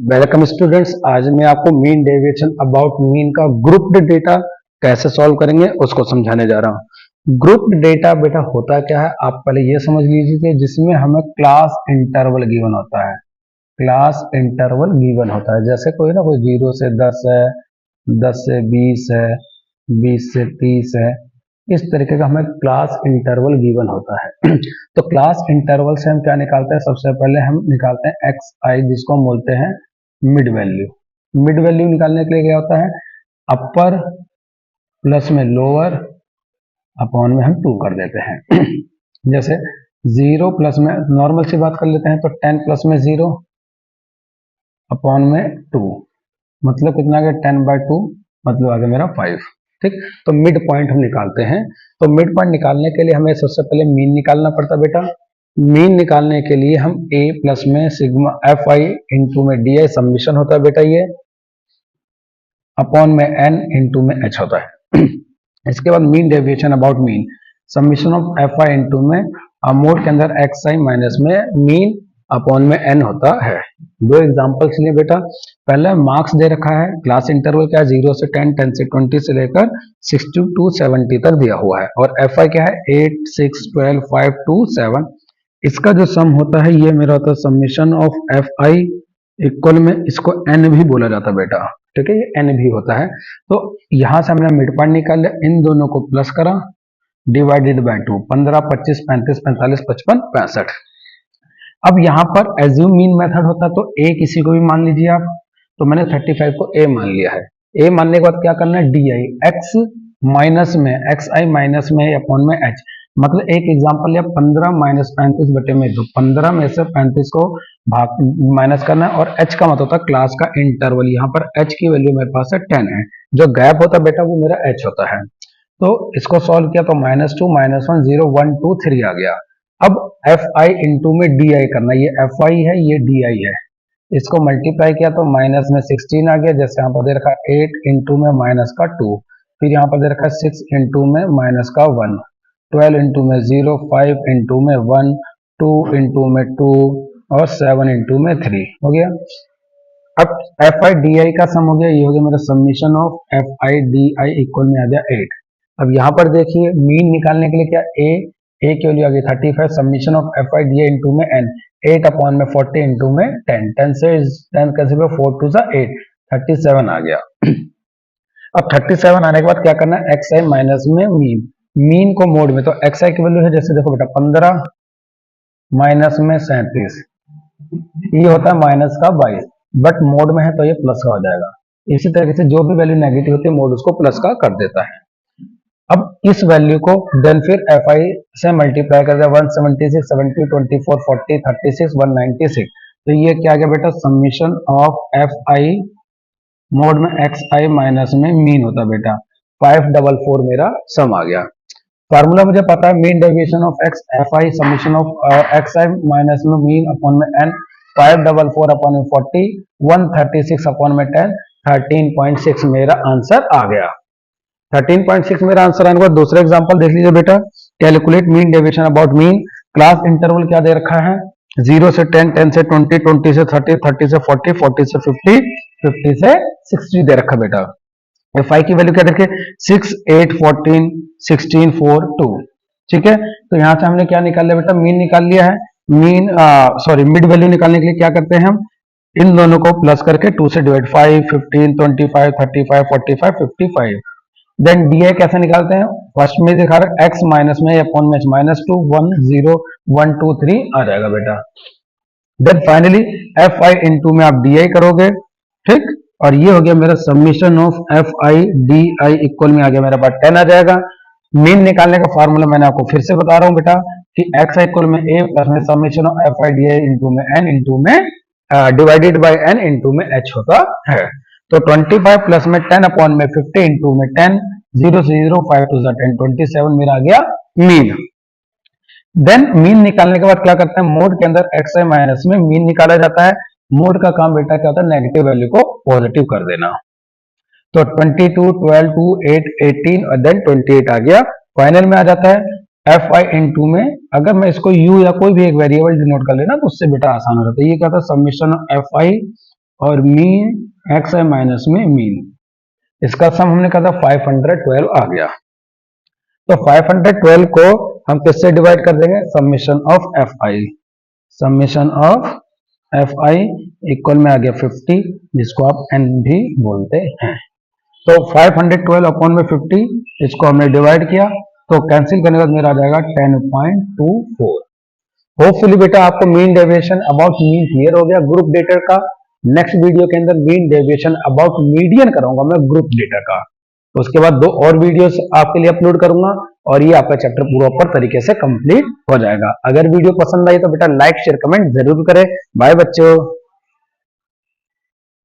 Welcome students. आज मैं आपको मीन डेविएशन अबाउट मीन का ग्रुप्ड डेटा कैसे सॉल्व करेंगे उसको समझाने जा रहा हूँ। ग्रुप्ड डेटा बेटा होता क्या है, आप पहले ये समझ लीजिए, जिसमें हमें क्लास इंटरवल गिवन होता है। क्लास इंटरवल गिवन होता है, जैसे कोई ना कोई 0 से 10 है, 10 से 20 है, 20 से 30 है, इस तरीके का हमें क्लास इंटरवल गिवन होता है। तो क्लास इंटरवल से हम क्या निकालते हैं? सबसे पहले हम निकालते हैं एक्स आई, जिसको हम बोलते हैं मिड वैल्यू। मिड वैल्यू निकालने के लिए क्या होता है? अपर प्लस में लोअर अपॉन में हम 2 कर देते हैं। जैसे 0 प्लस में नॉर्मल सी बात कर लेते हैं, तो 10 प्लस में 0 अपॉन में 2, मतलब कितना आ गया? 10/2, मतलब आ गया मेरा 5। ठीक, तो मिड पॉइंट हम निकालते हैं। तो मिड पॉइंट निकालने के लिए हमें सबसे पहले मीन निकालना पड़ता है बेटा। मीन निकालने के लिए हम a प्लस में सिग्मा एफ आई इंटू में डी आई सबमिशन होता है बेटा, ये अपॉन में n इंटू में h होता है। इसके बाद mean deviation about mean submission of F I into में मोड के अंदर एक्स आई माइनस में मीन अपॉन में n होता है। दो एग्जांपल्स लिए बेटा। पहले मार्क्स दे रखा है, क्लास इंटरवल क्या है? 0 से 10, 10 से 20 से लेकर 60 to 70 तक दिया हुआ है। और एफ आई क्या है? 8, 6, 12, 5 to 7। इसका जो सम होता है ये मेरा होता है submission of F I equal में, इसको एन भी बोला जाता है बेटा। ठीक है, ये एन भी होता है। तो यहां से हमने मिड पॉइंट निकाल लिया, इन दोनों को प्लस करा, डिवाइडेड बाय 2, 15, 25, 35, 45, 55, 65। अब यहाँ पर एज्यूम मीन मेथड होता है, तो ए किसी को भी मान लीजिए आप। तो मैंने 35 को ए मान लिया है। ए मानने के बाद क्या करना है? डी आई एक्स माइनस में एक्स आई माइनस में अपॉन में एच। मतलब एक एग्जांपल लिया, 15 माइनस 35 बटे में 2, 15 में से 35 को भाग माइनस करना है। और एच का मतलब होता है क्लास का इंटरवल। यहाँ पर एच की वैल्यू मेरे पास है 10 है। जो गैप होता है बेटा वो मेरा एच होता है। तो इसको सॉल्व किया तो -2, -1, 0, 1, 2, 3 आ गया। अब एफ आई इंटू में डी आई करना, ये एफ आई है, ये डी आई है। इसको मल्टीप्लाई किया तो माइनस में 16 आ गया। जैसे यहाँ पर दे रखा है 8 इंटू में माइनस का 2, फिर यहाँ पर दे रखा है 6 इंटू में माइनस का 1, 12 इंटू में 0, 5 इंटू में 1, 2 इंटू में 2 और 7 इंटू में 3 हो गया। अब एफ आई डी आई का सम हो गया, ये हो गया मेरा submission of F I D I equal में आ गया 8। अब यहाँ पर देखिए मीन निकालने के लिए क्या, ए की वैल्यू आ गई 35, submission of F I D I into में एन, 8 अपॉन में 40 इंटू में 10, 10 से 10 कैसे पे 4 2 सा 8, 37 आ गया। अब 37 आने के बाद क्या करना है? एक्स आई माइनस में मीन, मीन को मोड में, तो एक्स आई की वैल्यू है, जैसे देखो बेटा 15 माइनस में 37, ये होता है माइनस का 22, बट मोड में है तो ये प्लस का हो जाएगा। इसी तरीके से जो भी वैल्यू नेगेटिव होती है मोड उसको प्लस का कर देता है। अब इस वैल्यू को देन फिर एफ आई से मल्टीप्लाई कर दिया, 176, 70, 24, 40, 36, 196। तो ये क्या आ गया बेटा? Submission of F I mode में एक्स आई माइनस में मीन होता बेटा, 544 मेरा सम आ गया। फार्मूला मुझे पता है, mean deviation of x F I submission of x I minus में मीन अपॉन में एन, 544 अपॉन में 40, 136 अपॉन में 10, 13.6 मेरा आंसर आ गया। 13.6 मेरा आंसर आने के बाद दूसरा एग्जांपल देख लीजिए बेटा। Calculate mean deviation about mean. Class interval क्या दे रखा है? 0 से 10, 10 से 20, 20 से 30, 30 से 40, 40 से 50, 50 से 60 दे रखा बेटा। एफ आई की वैल्यू क्या देखिए, 6, 8, 14, 16, 4, 2। ठीक है, तो यहां से हमने क्या निकाल लिया बेटा? मीन निकाल लिया है। मीन सॉरी मिड वैल्यू निकालने के लिए क्या करते हैं हम? इन दोनों को प्लस करके 2 से डिवाइड, 5, 15, 25, 35, 45, 55। देन डी आई कैसे निकालते हैं? फर्स्ट में दिखा रहा है एक्स माइनस में अपॉन में -2, 1, 0, 1, 2, 3 आ जाएगा बेटा। Then finally F I into में आप डी आई करोगे। ठीक, और ये हो गया मेरा submission of F I D I equal में आ गया मेरा पास 10 आ जाएगा। मीन निकालने का फॉर्मूला मैंने आपको फिर से बता रहा हूं बेटा कि एक्स इक्वल में ए प्लस में submission of F I D I into में एन इंटू में डिवाइडेड बाय एन इंटू में एच होता है। तो 25 प्लस में 10 अपॉन में 50 इंटू में 10, 0 से 0, 5 टू 10, 27 मेरा आ गया मीन। देन मीन निकालने के बाद क्या करते हैं? मोड के अंदर एक्स आई माइनस में मीन निकाला जाता है। मोड का काम बेटा क्या होता है? नेगेटिव वैल्यू को पॉजिटिव कर देना। तो 22, 12, 2, 8, 18 और देन 28 आ गया। फाइनल में आ जाता है एफ आई इंटू में, अगर मैं इसको यू या कोई भी एक वेरिएबल डिनोट कर लेना तो उससे बेटा आसान हो जाता है। ये क्या था? सबमिशन एफ आई और मीन एक्स आई माइनस में मीन, इसका सम हमने कहा था 512 आ गया। तो 512 को हम किससे डिवाइड कर देंगे, summation of F I, summation of F I equal में आ गया 50, जिसको आप एन भी बोलते हैं। तो 512 अपॉन में 50, इसको हमने डिवाइड किया तो कैंसिल करने के बाद मेरा आ जाएगा 10.24। होपफुली बेटा आपको mean deviation about mean clear हो गया ग्रुप डेटा का। नेक्स्ट वीडियो के अंदर मीन डेविएशन अबाउट मीडियन कराऊंगा मैं ग्रुप डेटा का। तो उसके बाद 2 और वीडियोस आपके लिए अपलोड करूंगा और ये आपका चैप्टर प्रॉपर तरीके से कंप्लीट हो जाएगा। अगर वीडियो पसंद आई तो बेटा लाइक शेयर कमेंट जरूर करें। बाय बच्चों।